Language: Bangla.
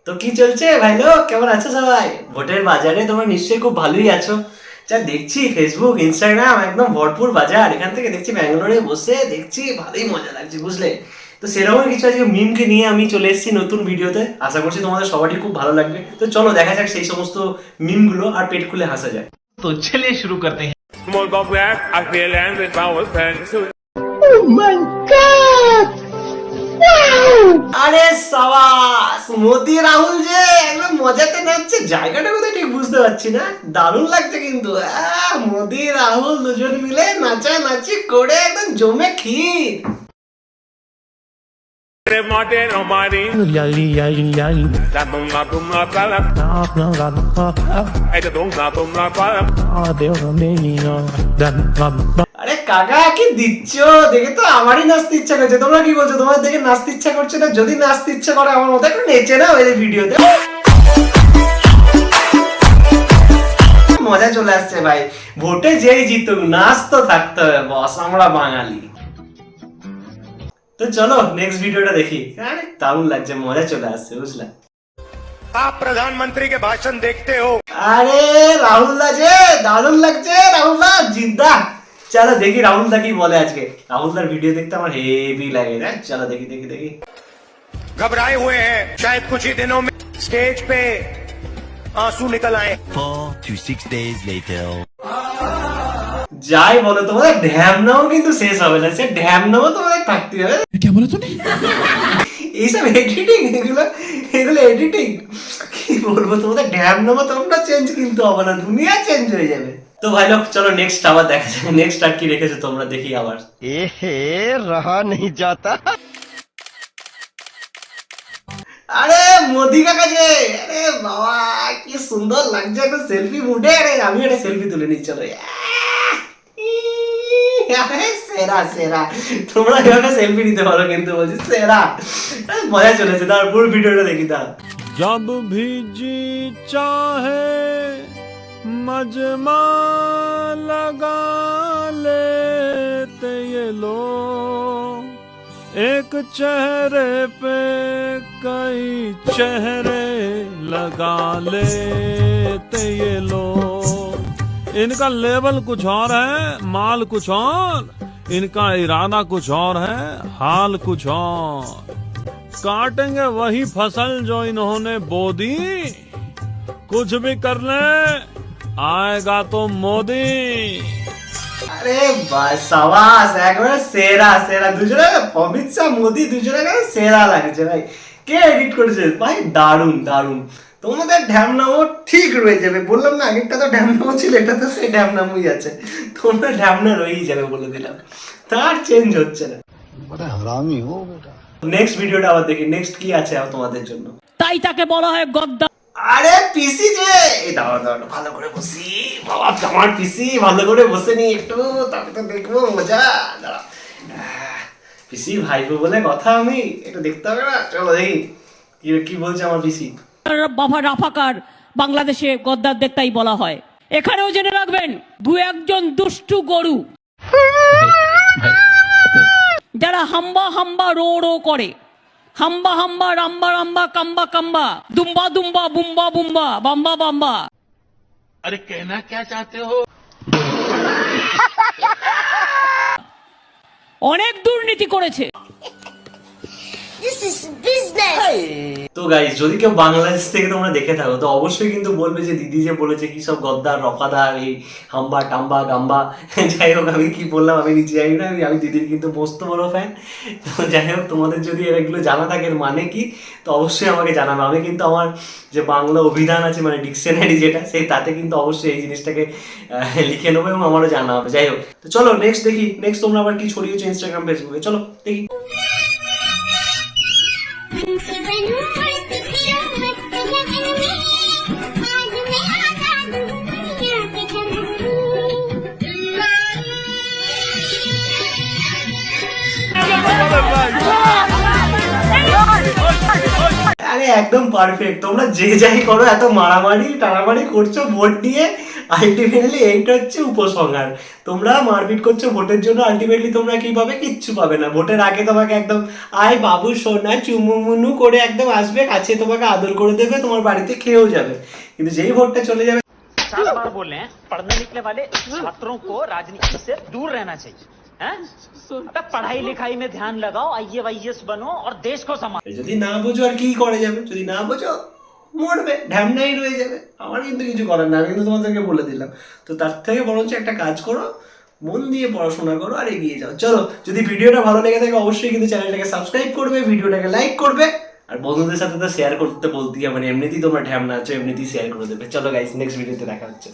তো কি চলছে ভাই লোক, কেমন আছো সবাই? ভোটের বাজারে তোমরা নিশ্চয়ই খুব ভালোই আছো। যা দেখছি ফেসবুক ইনস্টাগ্রাম একদম ভরপুর বাজার। এখান থেকে দেখছি ব্যাঙ্গালোরে বসে দেখছি, ভালোই মজা লাগছে বুঝলে। তো সেরকম কিছু আজকে মিমকে নিয়ে আমি চলে এসেছি নতুন ভিডিওতে। আশা করছি তোমাদের সবারই খুব ভালো লাগবে। তো চলো দেখা যাক সেই সমস্ত মিমগুলো, আর পেট খুলে হাসা যায়। তো চলিए शुरू करते हैं। আরে সাবাস, মোদি রাহুল যে একদম মজাতে নাচছে, জায়গাটা কোথায় ঠিক বুঝতে পারছি না, দারুণ লাগছে কিন্তু। মোদি রাহুল দুজন মিলে নাচানাচি করে একদম জমে ক্ষীর। আরে কাকা কি দিচ্ছ, দেখে তো আমারই নাচতে ইচ্ছা করছে। তোমরা কি বলছো, তোমার দেখে নাচতে ইচ্ছা করছে না? যদি নাচতে ইচ্ছা করে আমার মতো একটু নেচে না ওই ভিডিওতে, মজা চলে আসছে ভাই। ভোটে যেই জিতুক নাচ তো থাকতে হবে বস, আমরা বাঙালি। তো চলো নেক্সট ভিডিওটা দেখি। আরে দারুণ লাগছে, মজা চলে আসছে বুঝলা। आप प्रधानमंत्री के भाषण देखते हो? আরে রাহুল দা যে দারুণ লাগছে, রাহুল দা জিদ্দা। চলো দেখি রাহুল দা কি বলে আজকে। রাহুল দার ভিডিও দেখতে আমার হেভি লাগে। চলো দেখি দেখি দেখি। घबराए हुए हैं, शायद कुछ ही दिनों में स्टेज पे आंसू निकल आए। 4 to 6 days later. যাই বলো, তোমাদের ঢ্যামনাও কিন্তু শেষ হবে না। সে ঢ্যামনাও তোমাদের থাকতে হবে। क्या बोला तूने? এইসব এডিটিং, এগুলো এগুলো এডিটিং। কি বলবো, তোমাদের ঢ্যামনাও তোমরা চেঞ্জ কিন্তু হবে না, দুনিয়া চেঞ্জ হয়ে যাবে। তো ভাই লোক চলো নেক্সট আবার দেখা যাবে। নেক্সট আর কি রেখেছো তোমরা, দেখি আবার। रहा नहीं जाता। আরে মোদি কাকা যে, আরে বাবা কি সুন্দর লাগছে, একটা সেলফি মুডে। আরে আমি একটা সেলফি তুলে নিচ্ছি, চলো। সেরা সেরা, তোমরা এভাবে সেলফি নিতে পারো কিন্তু, বলছি সেরা। মজা চলেছে। তার পুরো ভিডিওটা দেখি। তার जब भी जी चाहे मजमा लगा लेते ये लोग, एक चेहरे पे कई चेहरे लगा लेते ये लोग। इनका लेवल कुछ और है, माल कुछ और, इनका इरादा कुछ और है, हाल कुछ और। काटेंगे वही फसल जो इन्होंने बो दी, कुछ भी कर ले आएगा तो मोदी। আরে সাবাস, একবারে সেরা সেরা। দুজনে অমিত শাহ মোদি দুজনে সেরা লাগছে ভাই। কে এডিট করেছে ভাই, দারুণ দারুণ। তোমাদের ঢ্যামনামো ঠিক রয়ে যাবে, বললাম না আগেরটা তো ঢ্যামনামো ছিল, এটা তো সেই ঢ্যামনামোই আছে। তোমরা ঢ্যামনা রয়েই যাবে বলে দিলাম, তার চেঞ্জ হচ্ছে না। নেক্সট ভিডিওটা আবার দেখি, নেক্সট কি আছে তোমাদের জন্য। তাই তাকে বলা হয় গদ্দা। আরে পিসি যে, এই দাঁড়াও দাঁড়াও, ভালো করে বসি বাবা, আমার পিসি ভালো করে বসে নি একটু, তাকে তো দেখবো মজা। দাঁড়াও, পিসি ভাইপো বলে কথা, আমি একটু দেখতে হবে না। চলো দেখি কি বলছে আমার পিসি। বাবা রাফাকার বাংলাদেশে গদ্দারদের তাই বলা হয়। এখানেও জেনে রাখবেন, দু একজন দুষ্টু গরু যারা হাম্বা হাম্বা রো রো করে, হাম্বা হাম্বা রাম্বা রাম্বা কাম্বা কাম্বা, দুম্বা দুম্বা বুম্বা বুম্বা বাম্বা বাম্বা। अरे कहना क्या चाहते हो? অনেক দুর্নীতি করেছে। তো গাইস, যদি কেউ বাংলাদেশ থেকে তোমরা দেখে থাকো তো অবশ্যই কিন্তু বলবে যে দিদি যে বলেছে কি সব গদ্দার রফাদার, এই হাম্বা টাম্বা গাম্বা। যাই হোক, আমি কি বললাম আমি নিজে জানি না। আমি দিদির কিন্তু মস্ত বড় ফ্যান। তো যাই হোক, তোমাদের যদি এগুলো জানা থাকে মানে কি, তো অবশ্যই আমাকে জানাবে। আমি কিন্তু আমার যে বাংলা অভিধান আছে, মানে ডিকশনারি যেটা, সেই তাতে কিন্তু অবশ্যই এই জিনিসটাকে লিখে নেবো এবং আমারও জানা হবে। যাই হোক, তো চলো নেক্সট দেখি। নেক্সট তোমরা আবার কি ছড়িয়েছো ইনস্টাগ্রাম ফেসবুকে, চলো দেখি। আরে একদম পারফেক্ট। তোমরা যে যাই করো, এত মারামারি টানামারি করছো ভোট নিয়ে, আলটিমেটলি এইটা হচ্ছে উপসংহার। তোমরা মারপিট করছো ভোটের জন্য, আলটিমেটলি তোমরা কি পাবে? কিচ্ছু পাবে না। ভোটের আগে তোমাকে একদম আয় বাবু সোনা চুমুমুনু করে একদম আসবে, কাছে তোমাকে আদর করে দেবে, তোমার বাড়িতে খেয়েও যাবে। কিন্তু যেই ভোটটা চলে যাবে, 4 बार बोल रहे हैं पढ़ने निकले वाले छात्रों को राजनीति से दूर रहना चाहिए हैं? अबे पढ़ाई लिखाई में ध्यान लगाओ, आईएएस बनो और देश को संभालो। যদি না বোঝো আর কি করা যাবে? যদি না বোঝো মরবে, ঢ্যামনাই রয়ে যাবে। আমার কিন্তু কিছু করার না, আমি কিন্তু তোমাদেরকে বলে দিলাম। তো তার থেকে বরঞ্চ একটা কাজ করো, মন দিয়ে পড়াশোনা করো আর এগিয়ে যাও। চলো, যদি ভিডিওটা ভালো লেগে থাকে অবশ্যই কিন্তু চ্যানেলটাকে সাবস্ক্রাইব করবে, ভিডিওটাকে লাইক করবে, আর বন্ধুদের সাথে তো শেয়ার করতে বলতেই হবে, মানে এমনিতেই তোমরা ঢ্যামনা আছো, এমনিতেই শেয়ার করে দেবে। চলো গাইস, নেক্সট ভিডিওতে দেখা হচ্ছে।